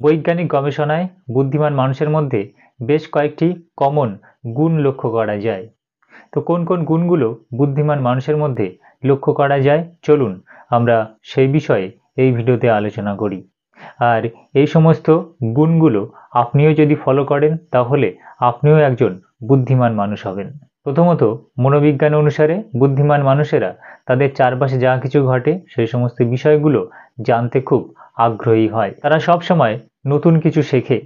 বৈজ্ঞানিক গবেষণায় বুদ্ধিমান মানুষের মধ্যে বেশ কয়েকটি কমন গুণ লক্ষ্য করা যায়। তো কোন কোন গুণগুলো বুদ্ধিমান মানুষের মধ্যে লক্ষ্য করা যায়, চলুন আমরা সেই বিষয়ে এই ভিডিওতে আলোচনা করি। আর এই সমস্ত গুণগুলো আপনিও যদি ফলো করেন তাহলে আপনিও একজন বুদ্ধিমান মানুষ হবেন। প্রথমত, মনোবিজ্ঞান অনুসারে বুদ্ধিমান মানুষেরা তাদের চারপাশে যা কিছু ঘটে সেই সমস্ত বিষয়গুলো জানতে খুব আগ্রহী হয়। তারা সব সময় নতুন কিছু শেখে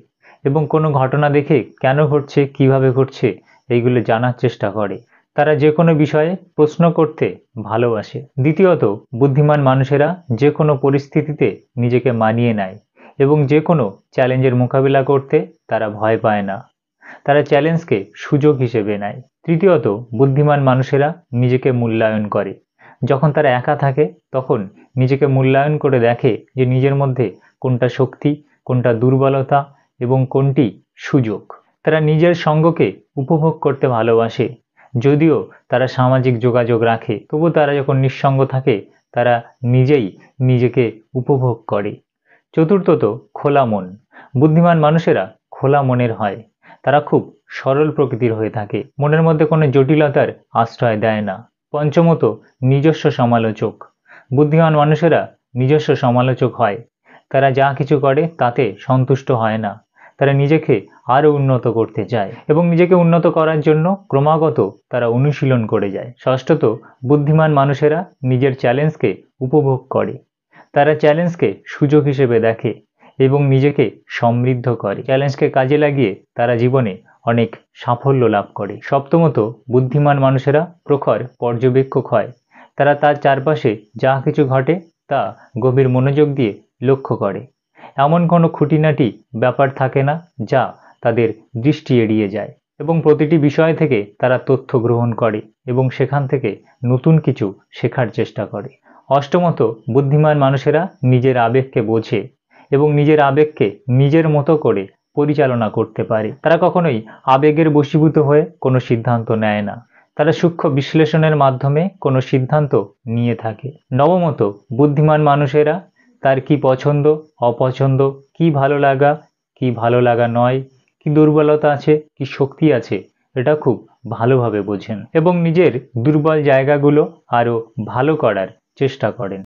এবং কোনো ঘটনা দেখে কেন ঘটছে, কিভাবে ঘটছে এইগুলো জানার চেষ্টা করে। তারা যে কোনো বিষয়ে প্রশ্ন করতে ভালোবাসে। দ্বিতীয়ত, বুদ্ধিমান মানুষেরা যে কোনো পরিস্থিতিতে নিজেকে মানিয়ে নেয় এবং যে কোনো চ্যালেঞ্জের মোকাবিলা করতে তারা ভয় পায় না। তারা চ্যালেঞ্জকে সুযোগ হিসেবে নেয়। তৃতীয়ত, বুদ্ধিমান মানুষেরা নিজেকে মূল্যায়ন করে। যখন তারা একা থাকে তখন নিজেকে মূল্যায়ন করে দেখে যে নিজের মধ্যে কোনটা শক্তি, কোনটা দুর্বলতা এবং কোনটি সুযোগ। তারা নিজের সঙ্গকে উপভোগ করতে ভালোবাসে। যদিও তারা সামাজিক যোগাযোগ রাখে, তবু তারা যখন নিঃসঙ্গ থাকে তারা নিজেই নিজেকে উপভোগ করে। চতুর্থত, খোলা মন। বুদ্ধিমান মানুষেরা খোলা মনের হয়। তারা খুব সরল প্রকৃতির হয়ে থাকে, মনের মধ্যে কোনো জটিলতার আশ্রয় দেয় না। পঞ্চমত, নিজস্ব সমালোচক। বুদ্ধিমান মানুষেরা নিজস্ব সমালোচক হয়। তারা যা কিছু করে তাতে সন্তুষ্ট হয় না। তারা নিজেকে আরও উন্নত করতে চায় এবং নিজেকে উন্নত করার জন্য ক্রমাগত তারা অনুশীলন করে যায়। ষষ্ঠত, বুদ্ধিমান মানুষেরা নিজের চ্যালেঞ্জকে উপভোগ করে। তারা চ্যালেঞ্জকে সুযোগ হিসেবে দেখে এবং নিজেকে সমৃদ্ধ করে। চ্যালেঞ্জকে কাজে লাগিয়ে তারা জীবনে অনেক সাফল্য লাভ করে। সপ্তমত, বুদ্ধিমান মানুষেরা প্রখর পর্যবেক্ষক হয়। তারা তার চারপাশে যা কিছু ঘটে তা গভীর মনোযোগ দিয়ে লক্ষ্য করে। এমন কোনো খুঁটিনাটি ব্যাপার থাকে না যা তাদের দৃষ্টি এড়িয়ে যায় এবং প্রতিটি বিষয় থেকে তারা তথ্য গ্রহণ করে এবং সেখান থেকে নতুন কিছু শেখার চেষ্টা করে। অষ্টমত, বুদ্ধিমান মানুষেরা নিজের আবেগকে বোঝে এবং নিজের আবেগকে নিজের মতো করে পরিচালনা করতে পারে। তারা কখনোই আবেগের বশীভূত হয়ে কোনো সিদ্ধান্ত নেয় না। তারা সূক্ষ্ম বিশ্লেষণের মাধ্যমে কোনো সিদ্ধান্ত নিয়ে থাকে। নবমত, বুদ্ধিমান মানুষেরা তার কি পছন্দ, অপছন্দ, কি ভালো লাগা নয়, কি দুর্বলতা আছে, কি শক্তি আছে, এটা খুব ভালোভাবে বোঝেন এবং নিজের দুর্বল জায়গাগুলো আরও ভালো করার চেষ্টা করেন।